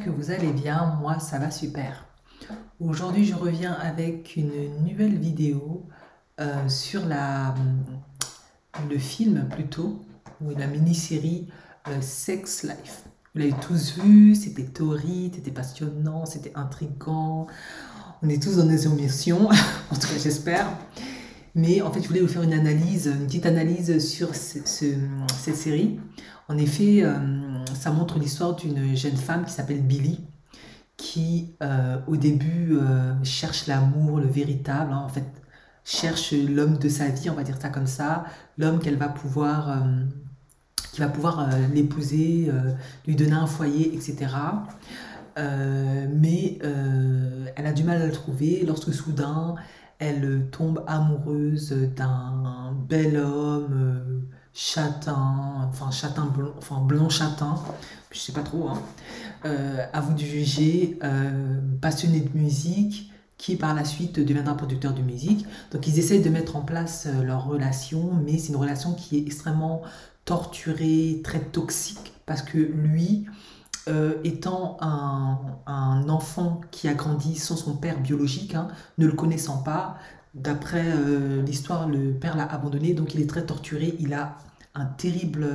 que vous allez bien, moi ça va super. Aujourd'hui je reviens avec une nouvelle vidéo sur le film plutôt, ou la mini-série Sex Life. Vous l'avez tous vu, c'était torride, c'était passionnant, c'était intriguant. On est tous dans des émotions, en tout cas j'espère. Mais en fait je voulais vous faire une analyse, une petite analyse sur cette série. En effet, ça montre l'histoire d'une jeune femme qui s'appelle Billy, qui au début cherche l'amour, le véritable, hein, en fait, cherche l'homme de sa vie, on va dire ça comme ça, l'homme qui va pouvoir l'épouser, lui donner un foyer, etc. Mais elle a du mal à le trouver lorsque soudain elle tombe amoureuse d'un bel homme châtain, enfin châtain blond, enfin blond châtain, je sais pas trop, hein. À vous de juger, passionné de musique, qui par la suite deviendra producteur de musique. Donc ils essayent de mettre en place leur relation, mais c'est une relation qui est extrêmement torturée, très toxique, parce que lui, étant un enfant qui a grandi sans son père biologique, hein, ne le connaissant pas, d'après l'histoire, le père l'a abandonné, donc il est très torturé, il a un terrible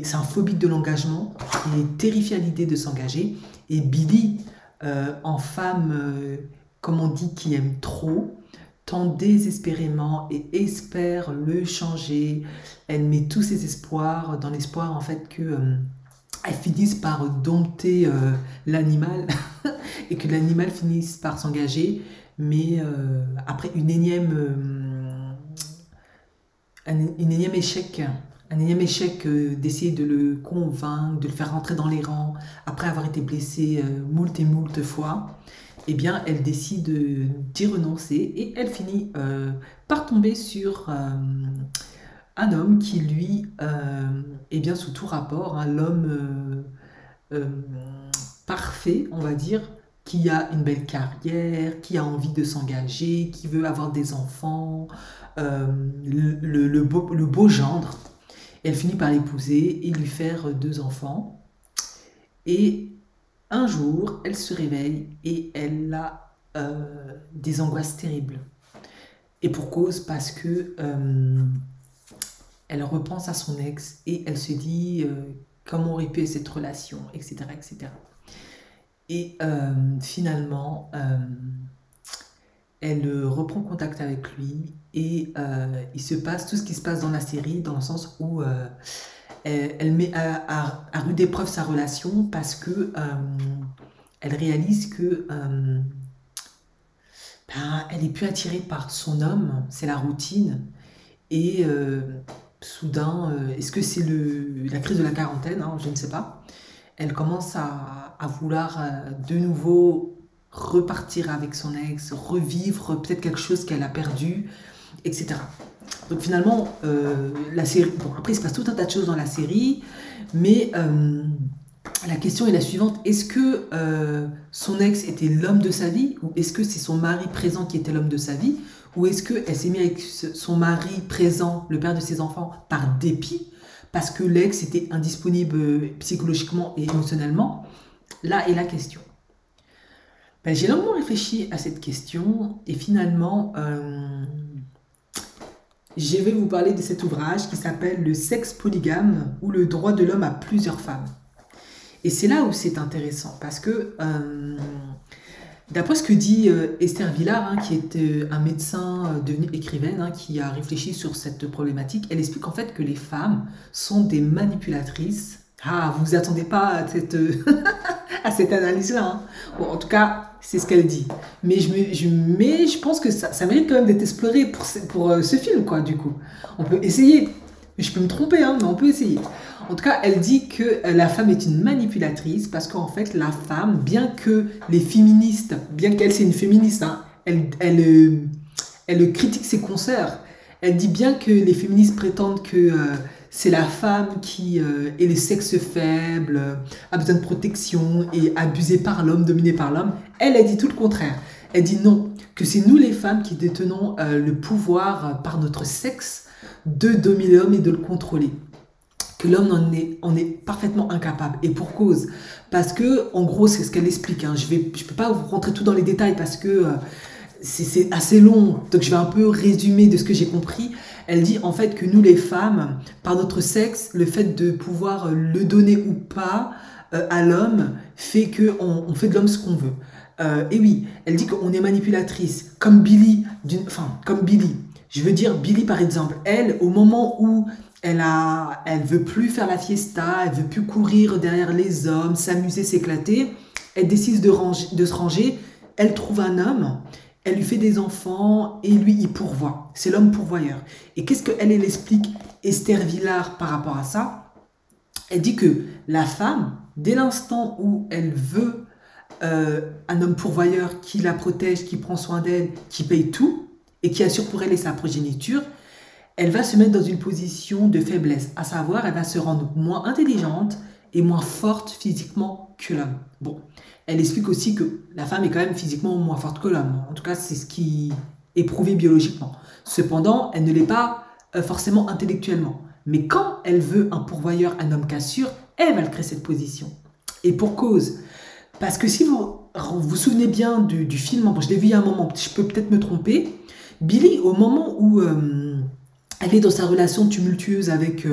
c'est un phobique de l'engagement, il est terrifié à l'idée de s'engager, et Billy, en femme, comme on dit, qui aime trop, tend désespérément et espère le changer. Elle met tous ses espoirs dans l'espoir en fait que elles finissent par dompter l'animal et que l'animal finisse par s'engager, mais après une énième échec, un énième échec d'essayer de le convaincre, de le faire rentrer dans les rangs, après avoir été blessée moult et moult fois, eh bien elle décide d'y renoncer et elle finit par tomber sur un homme qui lui est bien sous tout rapport, hein, l'homme parfait, on va dire, qui a une belle carrière, qui a envie de s'engager, qui veut avoir des enfants, le beau gendre. Elle finit par l'épouser et lui faire deux enfants. Et un jour, elle se réveille et elle a des angoisses terribles. Et pour cause, parce que elle repense à son ex et elle se dit comment aurait pu être cette relation, etc. etc. Et finalement, elle reprend contact avec lui et il se passe tout ce qui se passe dans la série, dans le sens où elle met à rude épreuve sa relation parce que elle réalise que elle est plus attirée par son homme, c'est la routine. Et soudain, est-ce que c'est la crise de la quarantaine, hein, je ne sais pas. Elle commence à vouloir de nouveau repartir avec son ex, revivre peut-être quelque chose qu'elle a perdu, etc. Donc finalement, la série, bon, après il se passe tout un tas de choses dans la série, mais la question est la suivante: est-ce que son ex était l'homme de sa vie, ou est-ce que c'est son mari présent qui était l'homme de sa vie, ou est-ce qu'elle s'est mise avec son mari présent, le père de ses enfants, par dépit, parce que l'ex était indisponible psychologiquement et émotionnellement? Là est la question. Ben, j'ai longuement réfléchi à cette question et finalement, je vais vous parler de cet ouvrage qui s'appelle Le sexe polygame ou le droit de l'homme à plusieurs femmes. Et c'est là où c'est intéressant parce que, d'après ce que dit Esther Vilar, hein, qui est un médecin devenu écrivaine, hein, qui a réfléchi sur cette problématique, elle explique en fait que les femmes sont des manipulatrices. Ah, vous vous attendez pas à à cette analyse-là, hein. Bon, en tout cas, c'est ce qu'elle dit. Mais je pense que ça mérite quand même d'être exploré pour ce film, quoi, du coup. On peut essayer. Je peux me tromper, hein, mais on peut essayer. En tout cas, elle dit que la femme est une manipulatrice parce qu'en fait, la femme, bien que les féministes, bien qu'elle c'est une féministe, hein, elle critique ses consoeurs. Elle dit bien que les féministes prétendent que c'est la femme qui est le sexe faible, a besoin de protection et abusée par l'homme, dominée par l'homme. Elle dit tout le contraire. Elle dit non, que c'est nous les femmes qui détenons le pouvoir par notre sexe de dominer l'homme et de le contrôler. que l'homme en est parfaitement incapable. Et pour cause. Parce que, en gros, c'est ce qu'elle explique. Hein. Je peux pas vous rentrer tout dans les détails parce que c'est assez long. Donc, je vais un peu résumer de ce que j'ai compris. Elle dit en fait que nous, les femmes, par notre sexe, le fait de pouvoir le donner ou pas à l'homme fait qu'on fait de l'homme ce qu'on veut. Et oui, elle dit qu'on est manipulatrice. Comme Billy, comme Billy. Je veux dire, Billy, par exemple, elle, au moment où elle veut plus faire la fiesta, elle veut plus courir derrière les hommes, s'amuser, s'éclater, elle décide de se ranger, elle trouve un homme, elle lui fait des enfants et lui, il pourvoit. C'est l'homme pourvoyeur. Et qu'est-ce qu'elle explique, Esther Villard, par rapport à ça? Elle dit que la femme, dès l'instant où elle veut un homme pourvoyeur qui la protège, qui prend soin d'elle, qui paye tout et qui assure pour elle et sa progéniture, elle va se mettre dans une position de faiblesse, à savoir, elle va se rendre moins intelligente et moins forte physiquement que l'homme. Bon, elle explique aussi que la femme est quand même physiquement moins forte que l'homme. En tout cas, c'est ce qui est prouvé biologiquement. Cependant, elle ne l'est pas forcément intellectuellement. Mais quand elle veut un pourvoyeur, un homme qu'assure, elle va créer cette position. Et pour cause. Parce que si vous vous souvenez bien du film, bon, je l'ai vu il y a un moment, je peux peut-être me tromper, Billy, au moment où elle est dans sa relation tumultueuse avec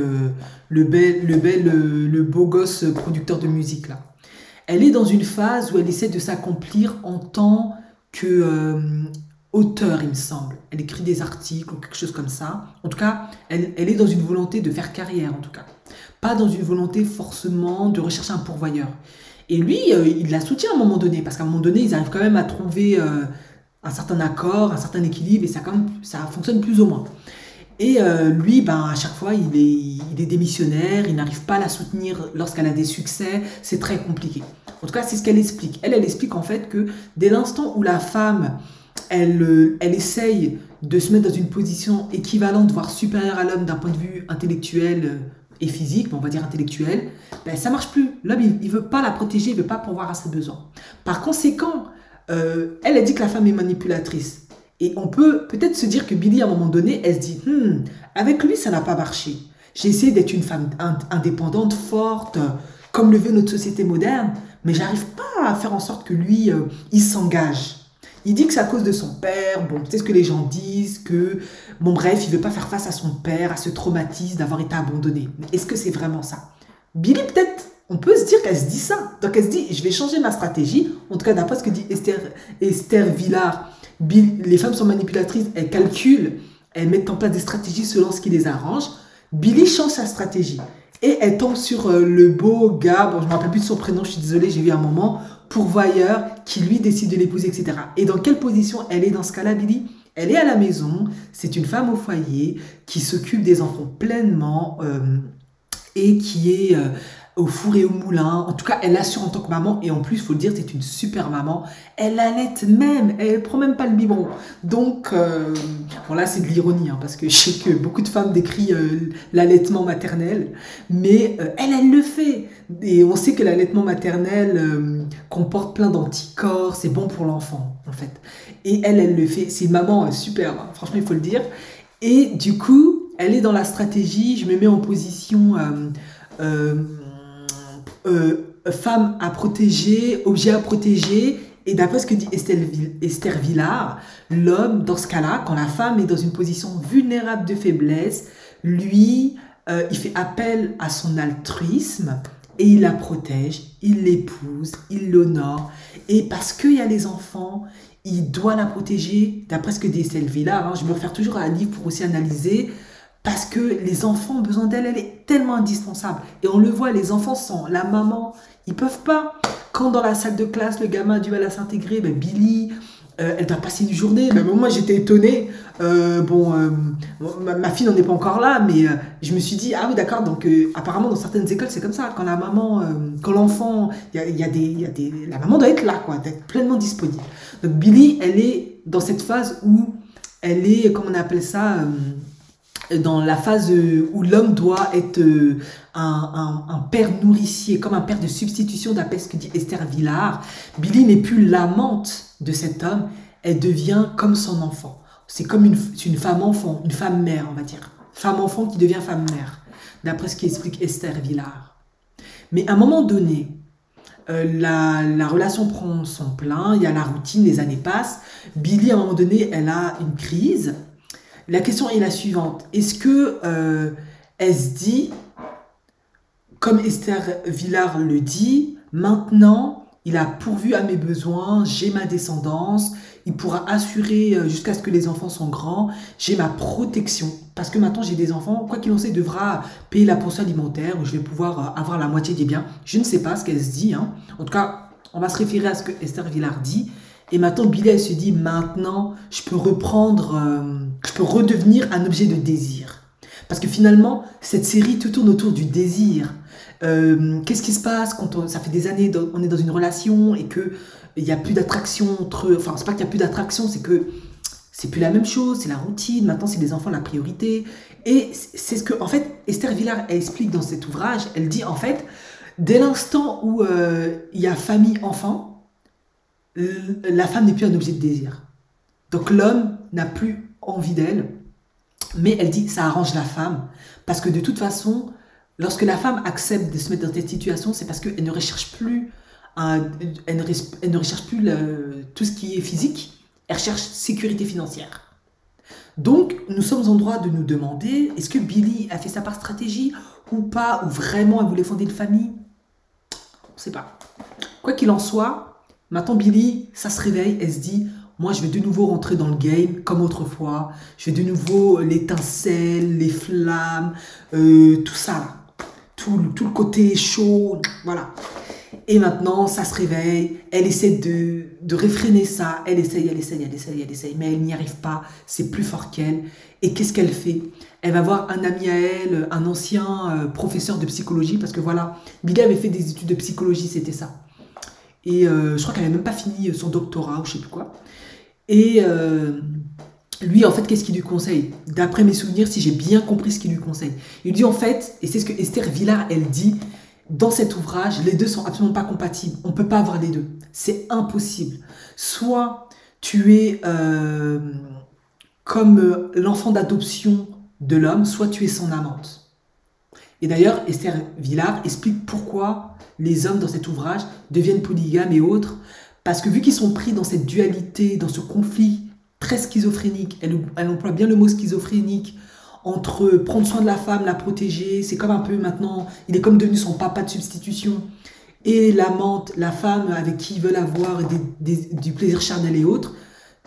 le beau gosse producteur de musique, là. Elle est dans une phase où elle essaie de s'accomplir en tant que auteur, il me semble. Elle écrit des articles ou quelque chose comme ça. En tout cas, elle est dans une volonté de faire carrière, en tout cas. Pas dans une volonté forcément de rechercher un pourvoyeur. Et lui, il la soutient à un moment donné, parce qu'à un moment donné, ils arrivent quand même à trouver un certain accord, un certain équilibre, et ça fonctionne plus ou moins. Et lui, ben, à chaque fois, il est démissionnaire, il n'arrive pas à la soutenir lorsqu'elle a des succès, c'est très compliqué. En tout cas, c'est ce qu'elle explique. Elle explique en fait que dès l'instant où la femme, elle essaye de se mettre dans une position équivalente, voire supérieure à l'homme d'un point de vue intellectuel et physique, on va dire intellectuel, ben, ça marche plus. L'homme, il veut pas la protéger, il veut pas pourvoir à ses besoins. Par conséquent, elle a dit que la femme est manipulatrice. Et on peut peut-être se dire que Billy, à un moment donné, elle se dit avec lui, ça n'a pas marché. J'ai essayé d'être une femme indépendante, forte, comme le veut notre société moderne, mais j'arrive pas à faire en sorte que lui, il s'engage. Il dit que c'est à cause de son père, bon, c'est ce que les gens disent, que, bon, bref, il veut pas faire face à son père, à ce traumatisme d'avoir été abandonné. Mais est-ce que c'est vraiment ça? Billy, peut-être, on peut se dire qu'elle se dit ça. Donc elle se dit, je vais changer ma stratégie. En tout cas, d'après ce que dit Esther Villard, les femmes sont manipulatrices, elles calculent, elles mettent en place des stratégies selon ce qui les arrange. Billy change sa stratégie. Et elle tombe sur le beau gars, bon, je ne me rappelle plus de son prénom, je suis désolée, j'ai vu un moment, pourvoyeur, qui lui décide de l'épouser, etc. Et dans quelle position elle est dans ce cas-là, Billy? Elle est à la maison, c'est une femme au foyer qui s'occupe des enfants pleinement et qui est au four et au moulin. En tout cas, elle assure en tant que maman. Et en plus, il faut le dire, c'est une super maman. Elle allait même. Elle prend même pas le biberon. Donc, bon là, c'est de l'ironie. Hein, parce que je sais que beaucoup de femmes décrivent l'allaitement maternel. Mais elle le fait. Et on sait que l'allaitement maternel comporte plein d'anticorps. C'est bon pour l'enfant, en fait. Et elle le fait. C'est une maman super. Hein, franchement, il faut le dire. Et du coup, elle est dans la stratégie. Je me mets en position... femme à protéger, objet à protéger, et d'après ce que dit Esther Villard, l'homme, dans ce cas-là, quand la femme est dans une position vulnérable de faiblesse, lui, il fait appel à son altruisme, et il la protège, il l'épouse, il l'honore, et parce qu'il y a les enfants, il doit la protéger, d'après ce que dit Esther Villard, hein, je me réfère toujours à un livre pour aussi analyser, parce que les enfants ont besoin d'elle, elle est tellement indispensable. Et on le voit, les enfants sans la maman, ils peuvent pas. Quand dans la salle de classe, le gamin a du mal à s'intégrer, ben Billy, elle doit passer une journée. Ben moi, j'étais étonnée. Ma fille n'en est pas encore là, mais je me suis dit, ah oui, d'accord, donc apparemment, dans certaines écoles, c'est comme ça. Quand la maman, quand l'enfant, la maman doit être là, quoi, d'être pleinement disponible. Donc Billy, elle est dans cette phase où elle est, comment on appelle ça, dans la phase où l'homme doit être un père nourricier, comme un père de substitution, d'après ce que dit Esther Villard. Billy n'est plus l'amante de cet homme, elle devient comme son enfant. C'est comme une femme-enfant, une femme-mère, on va dire. Femme-enfant qui devient femme-mère. d'après ce qu'explique Esther Villard. Mais à un moment donné, la relation prend son plein, il y a la routine, les années passent. Billy, à un moment donné, elle a une crise. La question est la suivante. Est-ce que elle se dit, comme Esther Villard le dit, maintenant, il a pourvu à mes besoins, j'ai ma descendance, il pourra assurer jusqu'à ce que les enfants sont grands, j'ai ma protection. Parce que maintenant j'ai des enfants, quoi qu'il en soit, il devra payer la pension alimentaire ou je vais pouvoir avoir la moitié des biens. Je ne sais pas ce qu'elle se dit. Hein. En tout cas, on va se référer à ce que Esther Villard dit. Et maintenant, Billy, elle se dit, maintenant, je peux reprendre, je peux redevenir un objet de désir. Parce que finalement, cette série tout tourne autour du désir. Qu'est-ce qui se passe quand ça fait des années on est dans une relation et que il n'y a plus d'attraction entre eux. Enfin, c'est pas qu'il n'y a plus d'attraction, c'est que c'est plus la même chose, c'est la routine, maintenant c'est les enfants la priorité. Et c'est ce que, en fait, Esther Villard elle explique dans cet ouvrage, elle dit en fait, dès l'instant où il y a famille-enfant, la femme n'est plus un objet de désir. Donc l'homme n'a plus envie d'elle, mais elle dit ça arrange la femme, parce que de toute façon, lorsque la femme accepte de se mettre dans cette situation, c'est parce qu'elle ne recherche plus, elle ne recherche plus tout ce qui est physique, elle recherche sécurité financière. Donc, nous sommes en droit de nous demander, est-ce que Billy a fait ça par stratégie ou pas, ou vraiment elle voulait fonder une famille? On ne sait pas. Quoi qu'il en soit, maintenant Billy, ça se réveille, elle se dit, moi je vais de nouveau rentrer dans le game comme autrefois, je vais de nouveau l'étincelle, les flammes, tout ça là. Tout le côté chaud, voilà. Et maintenant, ça se réveille, elle essaie de réfréner ça, elle essaye, mais elle n'y arrive pas, c'est plus fort qu'elle. Et qu'est-ce qu'elle fait? Elle va voir un ami à elle, un ancien professeur de psychologie, parce que voilà, Billy avait fait des études de psychologie, c'était ça. Et je crois qu'elle n'avait même pas fini son doctorat ou je sais plus quoi. Et lui, en fait, qu'est-ce qu'il lui conseille? D'après mes souvenirs, si j'ai bien compris ce qu'il lui conseille. Il lui dit en fait, et c'est ce que Esther Villard, elle dit, dans cet ouvrage, les deux sont absolument pas compatibles. On ne peut pas avoir les deux. C'est impossible. Soit tu es comme l'enfant d'adoption de l'homme, soit tu es son amante. Et d'ailleurs, Esther Villard explique pourquoi les hommes dans cet ouvrage deviennent polygames et autres. Parce que vu qu'ils sont pris dans cette dualité, dans ce conflit très schizophrénique, elle emploie bien le mot schizophrénique, entre prendre soin de la femme, la protéger, c'est comme un peu maintenant, il est comme devenu son papa de substitution, et l'amante, la femme avec qui ils veulent avoir du plaisir charnel et autres,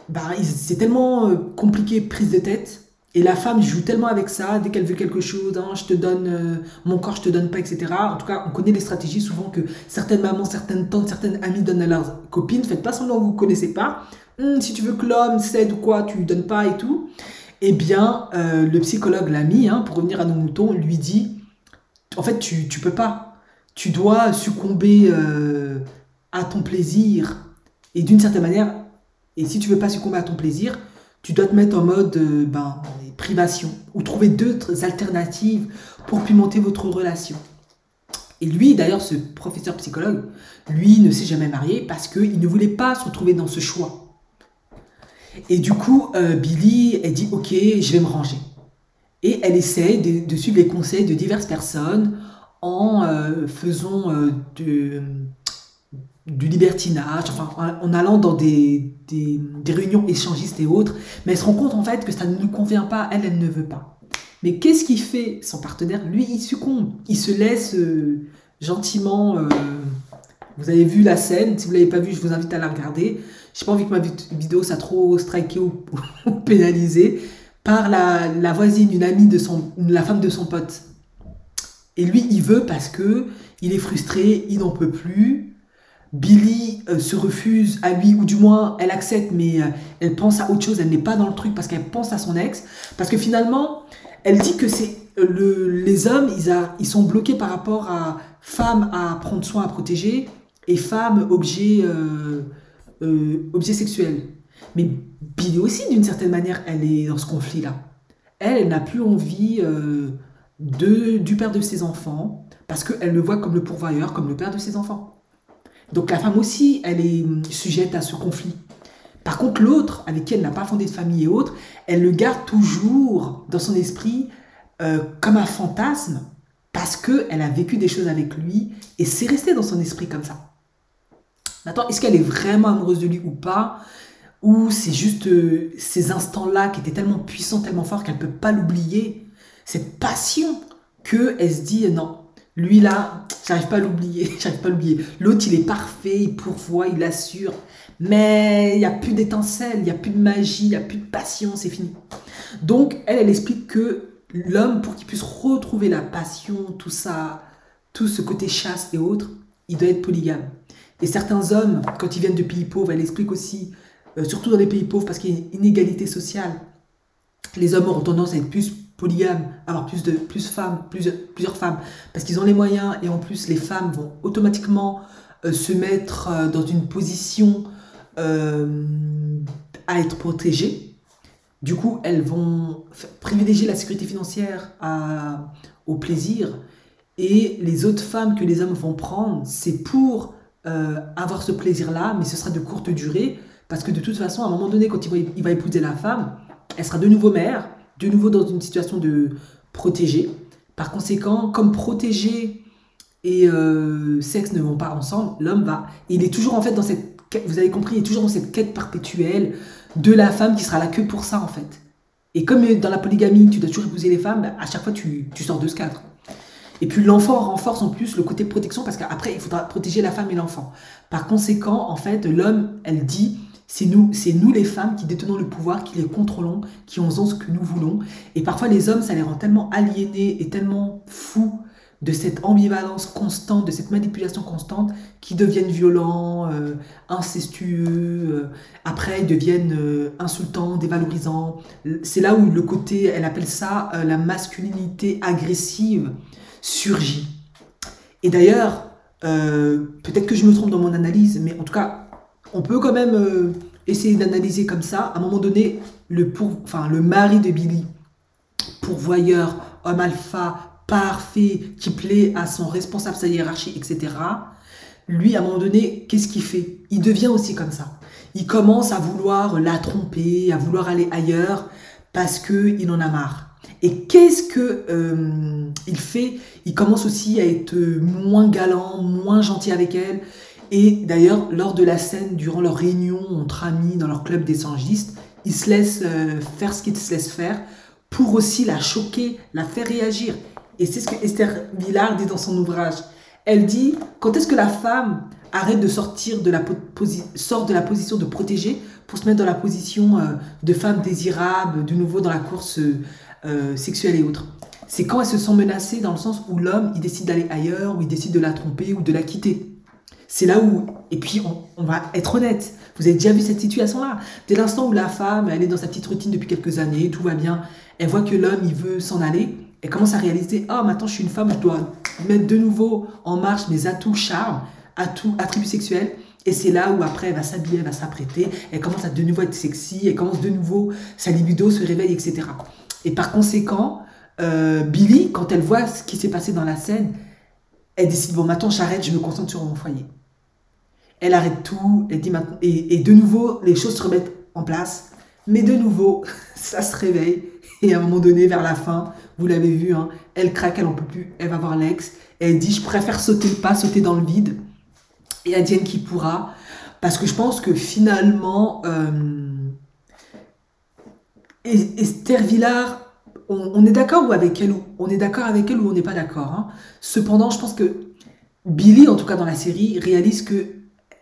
bah, c'est tellement compliqué, prise de tête, et la femme joue tellement avec ça, dès qu'elle veut quelque chose, hein, je te donne mon corps, je te donne pas, etc. En tout cas, on connaît les stratégies souvent que certaines mamans, certaines tantes, certaines amies donnent à leurs copines, faites pas semblant que vous ne connaissez pas, si tu veux que l'homme cède ou quoi, tu lui donnes pas et tout. Eh bien, le psychologue l'ami, hein, pour revenir à nos moutons, lui dit, en fait, tu peux pas. Tu dois succomber à ton plaisir. Et d'une certaine manière, et si tu veux pas succomber à ton plaisir, tu dois te mettre en mode privation ou trouver d'autres alternatives pour pimenter votre relation. Et lui, d'ailleurs, ce professeur psychologue, lui ne s'est jamais marié parce qu'il ne voulait pas se retrouver dans ce choix. Et du coup, Billy, elle dit « Ok, je vais me ranger ». Et elle essaie de suivre les conseils de diverses personnes en faisant du libertinage, enfin, en allant dans des réunions échangistes et autres. Mais elle se rend compte en fait que ça ne lui convient pas, elle ne veut pas. Mais qu'est-ce qu'il fait, son partenaire? Lui, il succombe. Il se laisse gentiment... vous avez vu la scène, si vous ne l'avez pas vue, je vous invite à la regarder. Je n'ai pas envie que ma vidéo soit trop strikée ou pénalisée par la voisine, une amie de la femme de son pote. Et lui, il veut parce que il est frustré, il n'en peut plus. Billy se refuse à lui, ou du moins elle accepte, mais elle pense à autre chose, elle n'est pas dans le truc parce qu'elle pense à son ex. Parce que finalement, elle dit que c'est les hommes, ils sont bloqués par rapport à femme à prendre soin, à protéger, et femme, objet sexuel. Mais Billy aussi, d'une certaine manière, elle est dans ce conflit-là. Elle n'a plus envie du père de ses enfants, parce qu'elle le voit comme le pourvoyeur, comme le père de ses enfants. Donc la femme aussi, elle est sujette à ce conflit. Par contre, l'autre, avec qui elle n'a pas fondé de famille et autres, elle le garde toujours dans son esprit comme un fantasme, parce qu'elle a vécu des choses avec lui et c'est resté dans son esprit comme ça. Maintenant, est-ce qu'elle est vraiment amoureuse de lui ou pas? Ou c'est juste ces instants-là qui étaient tellement puissants, tellement forts qu'elle ne peut pas l'oublier. Cette passion qu'elle se dit non, lui là, j'arrive pas à l'oublier, j'arrive pas à l'oublier. L'autre, il est parfait, il pourvoit, il assure. Mais il n'y a plus d'étincelle, il n'y a plus de magie, il n'y a plus de passion, c'est fini. Donc, elle explique que l'homme, pour qu'il puisse retrouver la passion, tout ça, tout ce côté chasse et autres, il doit être polygame. Et certains hommes, quand ils viennent de pays pauvres, elle explique aussi, surtout dans les pays pauvres, parce qu'il y a une inégalité sociale, les hommes auront tendance à être plus polygames, avoir plusieurs femmes, parce qu'ils ont les moyens, et en plus les femmes vont automatiquement se mettre dans une position à être protégées. Du coup, elles vont privilégier la sécurité financière au plaisir, et les autres femmes que les hommes vont prendre, c'est pour avoir ce plaisir-là, mais ce sera de courte durée, parce que de toute façon, à un moment donné, quand il va épouser la femme, elle sera de nouveau mère, de nouveau dans une situation de protégée. Par conséquent, comme protégé et sexe ne vont pas ensemble, l'homme va... Il est toujours en fait dans cette... Vous avez compris, il est toujours dans cette quête perpétuelle de la femme qui sera là que pour ça en fait. Et comme dans la polygamie, tu dois toujours épouser les femmes, à chaque fois tu sors de ce cadre. Et puis l'enfant renforce en plus le côté protection parce qu'après il faudra protéger la femme et l'enfant. Par conséquent, en fait, l'homme, elle dit, c'est nous les femmes qui détenons le pouvoir, qui les contrôlons, qui faisons ce que nous voulons. Et parfois les hommes, ça les rend tellement aliénés et tellement fous de cette ambivalence constante, de cette manipulation constante, qu'ils deviennent violents, incestueux, après ils deviennent insultants, dévalorisants. C'est là où le côté, elle appelle ça la masculinité agressive, surgit. Et d'ailleurs, peut-être que je me trompe dans mon analyse, mais en tout cas, on peut quand même essayer d'analyser comme ça. À un moment donné, le mari de Billy, pourvoyeur, homme alpha, parfait, qui plaît à son responsable, sa hiérarchie, etc. Lui, à un moment donné, qu'est-ce qu'il fait? Il devient aussi comme ça. Il commence à vouloir la tromper, à vouloir aller ailleurs, parce qu'il en a marre. Et qu'est-ce que il fait? Il commence aussi à être moins galant, moins gentil avec elle. Et d'ailleurs, lors de la scène, durant leur réunion entre amis dans leur club d'échangistes, il se laisse faire ce qu'il se laisse faire pour aussi la choquer, la faire réagir. Et c'est ce que Esther Vilar dit dans son ouvrage. Elle dit, quand est-ce que la femme arrête de sortir sort de la position de protégée pour se mettre dans la position de femme désirable, de nouveau dans la course sexuelle et autres? C'est quand elle se sent menacée dans le sens où l'homme, il décide d'aller ailleurs, ou il décide de la tromper ou de la quitter. C'est là où, et puis on va être honnête, vous avez déjà vu cette situation-là. Dès l'instant où la femme, elle est dans sa petite routine depuis quelques années, tout va bien, elle voit que l'homme, il veut s'en aller, elle commence à réaliser, oh maintenant je suis une femme, je dois mettre de nouveau en marche mes atouts charme, attributs sexuels, et c'est là où après elle va s'habiller, elle va s'apprêter, elle commence à de nouveau être sexy, elle commence de nouveau, sa libido se réveille, etc. Et par conséquent, Billy, quand elle voit ce qui s'est passé dans la scène, elle décide, bon maintenant j'arrête, je me concentre sur mon foyer. Elle arrête tout, elle dit maintenant, et de nouveau les choses se remettent en place, mais de nouveau ça se réveille, et à un moment donné vers la fin, vous l'avez vu, hein, elle craque, elle en peut plus, elle va voir l'ex, et elle dit je préfère sauter le pas, sauter dans le vide, et advienne qui pourra, parce que je pense que finalement Esther Vilar, on est d'accord avec elle, ou on n'est pas d'accord, hein. Cependant je pense que Billy, en tout cas dans la série, réalise que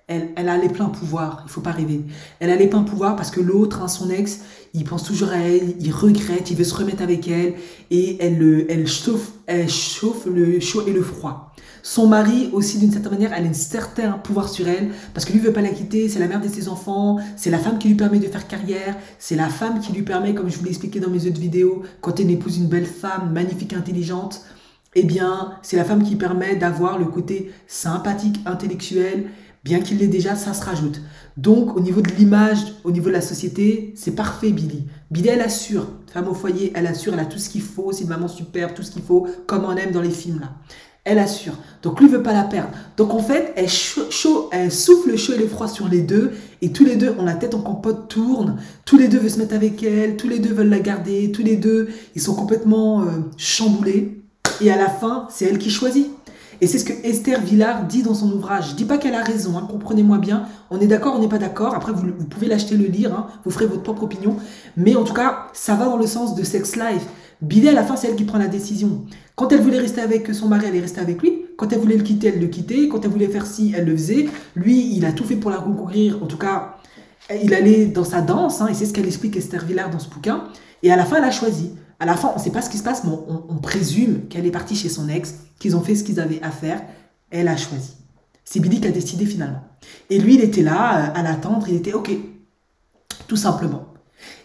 elle a les pleins pouvoirs, il ne faut pas rêver. Elle a les pleins pouvoirs parce que l'autre, hein, son ex, il pense toujours à elle, il regrette, il veut se remettre avec elle, et elle chauffe le chaud et le froid. Son mari aussi, d'une certaine manière, elle a un certain pouvoir sur elle, parce que lui ne veut pas la quitter, c'est la mère de ses enfants, c'est la femme qui lui permet de faire carrière, c'est la femme qui lui permet, comme je vous l'ai expliqué dans mes autres vidéos, quand elle épouse une belle femme, magnifique, intelligente, eh bien, c'est la femme qui permet d'avoir le côté sympathique, intellectuel, bien qu'il l'ait déjà, ça se rajoute. Donc, au niveau de l'image, au niveau de la société, c'est parfait, Billy. Billy, elle assure. Femme au foyer, elle assure, elle a tout ce qu'il faut. C'est une maman superbe, tout ce qu'il faut, comme on aime dans les films, là. Elle assure. Donc, lui ne veut pas la perdre. Donc, en fait, elle souffle le chaud et le froid sur les deux. Et tous les deux ont la tête en compote, tourne. Tous les deux veulent se mettre avec elle. Tous les deux veulent la garder. Tous les deux, ils sont complètement chamboulés. Et à la fin, c'est elle qui choisit. Et c'est ce que Esther Villard dit dans son ouvrage. Je dis pas qu'elle a raison, hein, comprenez-moi bien. On est d'accord, on n'est pas d'accord. Après, vous pouvez l'acheter, le lire, hein, vous ferez votre propre opinion. Mais en tout cas, ça va dans le sens de Sex Life. Billy, à la fin, c'est elle qui prend la décision. Quand elle voulait rester avec son mari, elle est restée avec lui. Quand elle voulait le quitter, elle le quittait. Quand elle voulait faire ci, elle le faisait. Lui, il a tout fait pour la reconquérir. En tout cas, il allait dans sa danse. Hein, et c'est ce qu'elle explique Esther Villard dans ce bouquin. Et à la fin, elle a choisi. À la fin, on ne sait pas ce qui se passe, mais on présume qu'elle est partie chez son ex, qu'ils ont fait ce qu'ils avaient à faire. Elle a choisi. C'est Billy qui a décidé finalement. Et lui, il était là, à l'attendre. Il était OK. Tout simplement.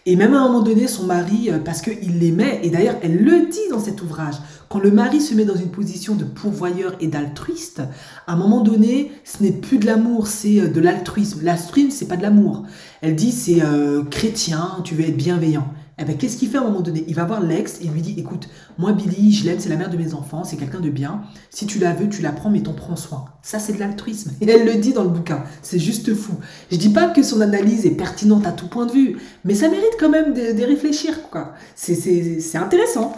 Et même à un moment donné, son mari, parce qu'il l'aimait, et d'ailleurs, elle le dit dans cet ouvrage, quand le mari se met dans une position de pourvoyeur et d'altruiste, à un moment donné, ce n'est plus de l'amour, c'est de l'altruisme. L'altruisme, c'est pas de l'amour. Elle dit, c'est chrétien, tu veux être bienveillant. Eh bien, qu'est-ce qu'il fait à un moment donné? Il va voir l'ex, il lui dit, écoute, moi, Billy, je l'aime, c'est la mère de mes enfants, c'est quelqu'un de bien. Si tu la veux, tu la prends, mais t'en prends soin. Ça, c'est de l'altruisme. Et elle le dit dans le bouquin. C'est juste fou. Je dis pas que son analyse est pertinente à tout point de vue, mais ça mérite quand même de réfléchir, quoi. C'est intéressant.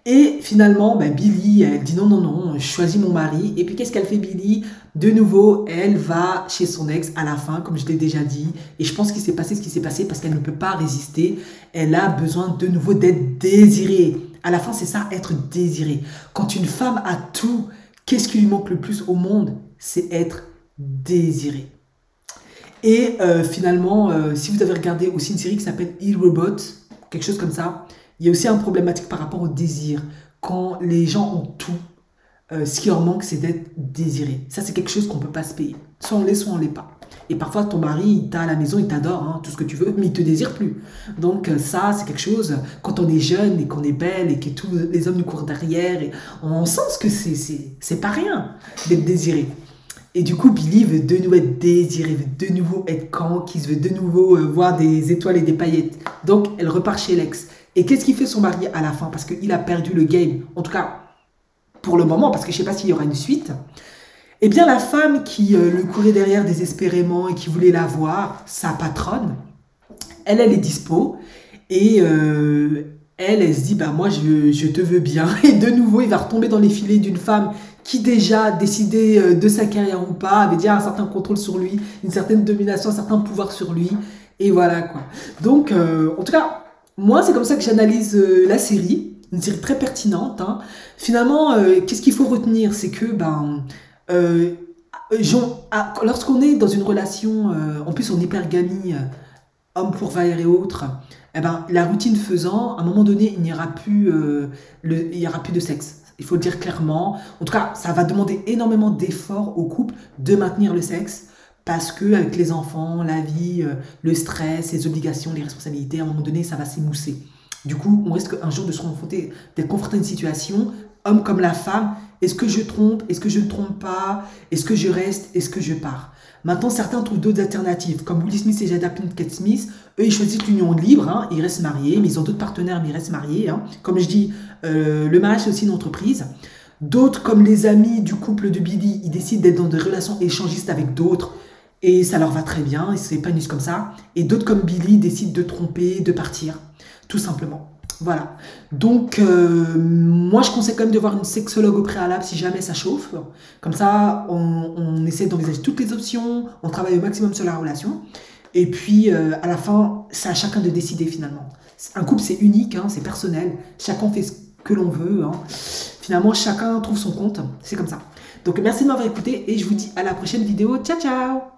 Et finalement, ben Billy, elle dit non, non, non, je choisis mon mari. Et puis qu'est-ce qu'elle fait, Billy? De nouveau, elle va chez son ex à la fin, comme je l'ai déjà dit. Et je pense qu'il s'est passé ce qui s'est passé parce qu'elle ne peut pas résister. Elle a besoin de nouveau d'être désirée. À la fin, c'est ça, être désirée. Quand une femme a tout, qu'est-ce qui lui manque le plus au monde? C'est être désirée. Et finalement, si vous avez regardé aussi une série qui s'appelle Il Robot, quelque chose comme ça, il y a aussi un problématique par rapport au désir. Quand les gens ont tout, ce qui leur manque, c'est d'être désiré. Ça, c'est quelque chose qu'on ne peut pas se payer. Soit on l'est, soit on ne l'est pas. Et parfois, ton mari, il t'a à la maison, il t'adore, hein, tout ce que tu veux, mais il ne te désire plus. Donc ça, c'est quelque chose, quand on est jeune et qu'on est belle et que tous les hommes nous courent derrière, et on sent que c'est pas rien d'être désiré. Et du coup, Billy veut de nouveau être désiré, veut de nouveau être conquise, veut de nouveau voir des étoiles et des paillettes. Donc, elle repart chez l'ex. Et qu'est-ce qu'il fait son mari à la fin? Parce qu'il a perdu le game. En tout cas, pour le moment, parce que je ne sais pas s'il y aura une suite. Eh bien, la femme qui le courait derrière désespérément et qui voulait la voir, sa patronne, elle est dispo. Et elle se dit, bah, moi, je te veux bien. Et de nouveau, il va retomber dans les filets d'une femme qui déjà décidait de sa carrière ou pas, avait déjà un certain contrôle sur lui, une certaine domination, un certain pouvoir sur lui. Et voilà, quoi. Donc, en tout cas, moi, c'est comme ça que j'analyse la série. Une série très pertinente. Hein. Finalement, qu'est-ce qu'il faut retenir? C'est que, lorsqu'on est dans une relation, en plus en hypergamie, homme pourvoyeur et autres, eh ben, la routine faisant, à un moment donné, il n'y aura plus de sexe. Il faut le dire clairement. En tout cas, ça va demander énormément d'efforts au couple de maintenir le sexe. Parce qu'avec les enfants, la vie, le stress, les obligations, les responsabilités, à un moment donné, ça va s'émousser. Du coup, on risque un jour d'être confronté à une situation, homme comme la femme, est-ce que je trompe? Est-ce que je ne trompe pas? Est-ce que je reste? Est-ce que je pars? Maintenant, certains trouvent d'autres alternatives, comme Will Smith et Jada Pinkett Smith. Eux, ils choisissent l'union libre, hein, ils restent mariés, mais ils ont d'autres partenaires, mais ils restent mariés. Hein. Comme je dis, le mariage, c'est aussi une entreprise. D'autres, comme les amis du couple de Billy, ils décident d'être dans des relations échangistes avec d'autres, et ça leur va très bien, ils s'épanouissent comme ça. Et d'autres, comme Billy, décident de tromper, de partir, tout simplement. Voilà. Donc, moi, je conseille quand même de voir une sexologue au préalable si jamais ça chauffe. Comme ça, on essaie d'envisager toutes les options, on travaille au maximum sur la relation. Et puis, à la fin, c'est à chacun de décider finalement. Un couple, c'est unique, hein, c'est personnel. Chacun fait ce que l'on veut. Hein. Finalement, chacun trouve son compte. C'est comme ça. Donc, merci de m'avoir écouté et je vous dis à la prochaine vidéo. Ciao, ciao!